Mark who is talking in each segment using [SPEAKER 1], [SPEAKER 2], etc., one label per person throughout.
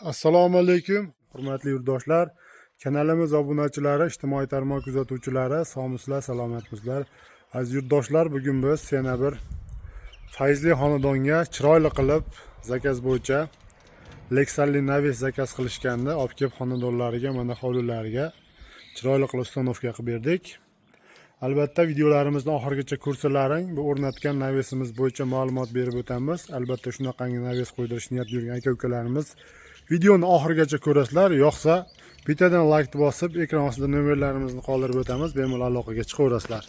[SPEAKER 1] Assalomu alaykum, hurmatli yurtdoshlar. Kanalimiz obunachilari, ijtimoiy tarmoq kuzatuvchilari, sog'misizlar, salomatmisizlar. Aziz yurtdoshlar, bugun biz yana bir fayzli xonadonga chiroyli qilib zakaz bo'yicha Lexalli Navis zakaz qilishganda olib kelib xonadonlariga, mana hovlilariga chiroyli qilib ustanovka qilib berdik. Albatta videolarimizni oxirigacha ko'rsalaring, bu o'rnatgan Navisimiz bo'yicha ma'lumot berib o'tamiz. Albatta shunaqangi Navis qo'ydirish niyat yurgan aka-ukalarimiz videoni oxirigacha ko'rasizlar. Yo'qsa bittadan like bosib, ekran ostida nomerlarimizni qoldirib o'tamiz, bemalol aloqaga chiqaverasizlar.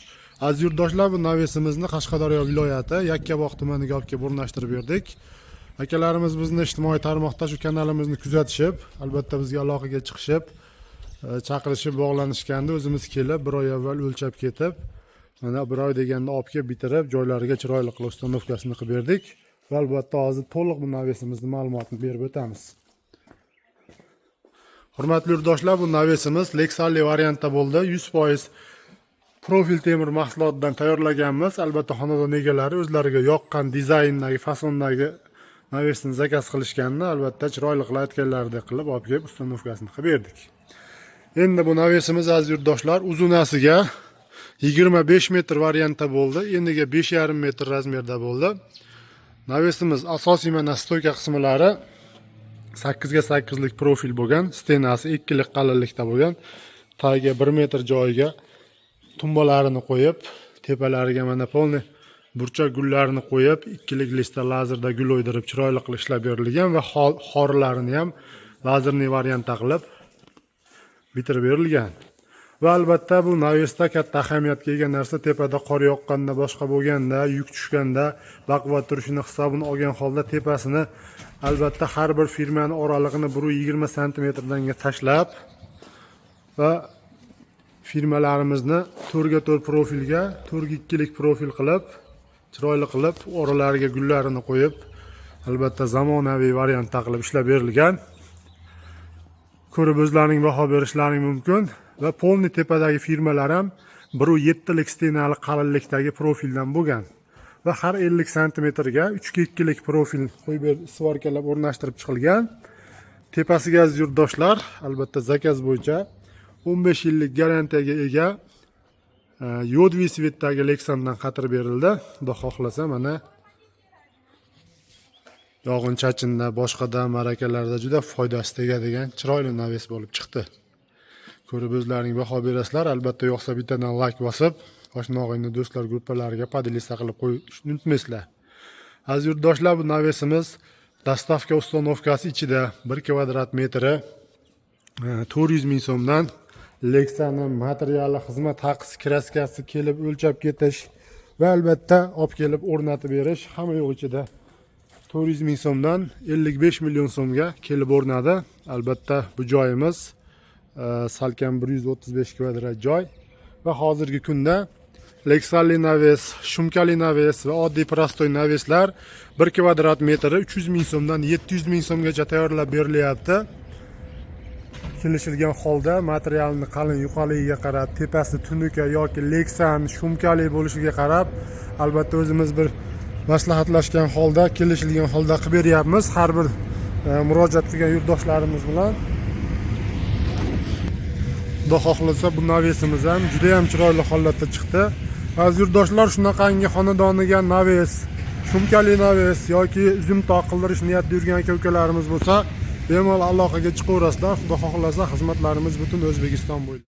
[SPEAKER 1] Aziz yurtdoshlar, bu Navisimizni Qashqadaryo viloyati Yakkabog' tumaniga olib kelib o'rnashtirib berdik. Akalarimiz bizni ijtimoiy tarmoqda shu kanalimizni kuzatishib, albatta bizga aloqaga chiqishib, chaqirishib bog'lanishganda o'zimiz kelib, bir oy avval o'lchab ketib, mana bir oy deganda olib kelib bitirib, joylariga chiroyli qilib ustanovkasini qilib berdik. Va albatta hozir to'liq bu Navisimizni ma'lumotini berib o'tamiz. Hurmatli yurtdoshlar, bu Navisimiz Lexalli variantda bo'ldi. 100% profil temir mahsulotidan tayyorlaganmiz. Albatta xonadon egalari o'zlariga yoqqan dizayndagi, fasondagi Navisni zakaz qilishganda, albatta chiroyli qilib aytganlaridek qilib olib kelib ustanovkasini qilib berdik. Endi bu Navisimiz aziz yurtdoshlar uzunasiga 25 metr variantda bo'ldi. Eniga 5,5 metr razmerda bo'ldi. Navisimiz asosiy mana stoyka qismlari 8 ga 8 lik profil bo'lgan, stenasi 2 lik qalinlikda bo'lgan. Tagiga 1 metr joyiga tumbalarini qo'yib, tepalariga mana polni burchak gullarini qo'yib, 2 lik lista lazerda gul o'ydirib chiroyli qilib ishlab berilgan va xorlarini ham lazerli variantda qilib bitirib berilgan. Va albatta bu Navisda katta ahamiyatga ega narsa, tepada qor yoqqanda, boshqa bo'lganda, yuk tushganda baquvvat turishini hisobini olgan holda tepasini albatta har bir firmaning oralig'ini 120 sm danga tashlab va firmalarimizni 4 ga 4 profilga, 4 ga 2 lik profil qilib, chiroyli qilib oralariga gullarini qo'yib, albatta zamonaviy variantda qilib ishlab berilgan. Ko'rib o'zlaring baho berishlaring mumkin. Va polni tepadagi firmalar ham 1,7 lik stenali qalinlikdagi profildan bo'lgan. Va har 50 sm ga 3 ga 2 lik profil qo'yib svorkalab o'rnashtirib chiqilgan. Tepasiga aziz yurtdoshlar, albatta zakaz bo'yicha 15 yillik garantiyaga ega yodviy svetdagi Lexandan qatirib berildi. Xudo xohlasa mana yog'in-chachinda, boshqada marakalarda juda foydasi tegadigan chiroyli Navis bo'lib chiqdi. Ko'rib o'zlaring baho berasizlar. Albatta yo'qsa bittadan like bosib, oshna-og'ayni do'stlar gruppalariga podilista qilib qo'yishni unutmaysizlar. Aziz yurtdoshlar, bu Navisimiz dastavka ustanovkasi ichida 1 kvadrat metri 400 ming so'mdan Lexanning materiali, xizmat haqisi, kraskasi kelib o'lchab ketish va albatta olib kelib o'rnatib berish hamma yo'q ichida 400 ming so'mdan 55 million so'mga kelib o'rnadi. Albatta bu joyimiz salkam 135 kvadrat joy va hozirgi kunda Lexalli Navis, shumkali Navis va oddiy prostoy Navislar 1 kvadrat metri 300 ming so'mdan 700 ming so'mgacha tayyorlab berilyapti. Kelishilgan holda materialni qalin yuqaligiga qarab, tepasi tunuka yoki Lexan shumkali bo'lishiga qarab, albatta o'zimiz bir maslahatlashgan holda, kelishilgan holda qilib beryapmiz har bir murojaat qilgan yurtdoshlarimiz bilan. Xudo xohlasa bu Navisimiz ham juda ham chiroyli holatda chiqdi. Aziz yurtdoshlar, shunaqangi xonadoniga Navis, shumkali Navis yoki uzum-toq qildirish niyatida yurgan aka-ukalarimiz bo'lsa, bemalol aloqaga chiqaverasizlar. Xudo xohlasa xizmatlarimiz butun O'zbekiston bo'ylab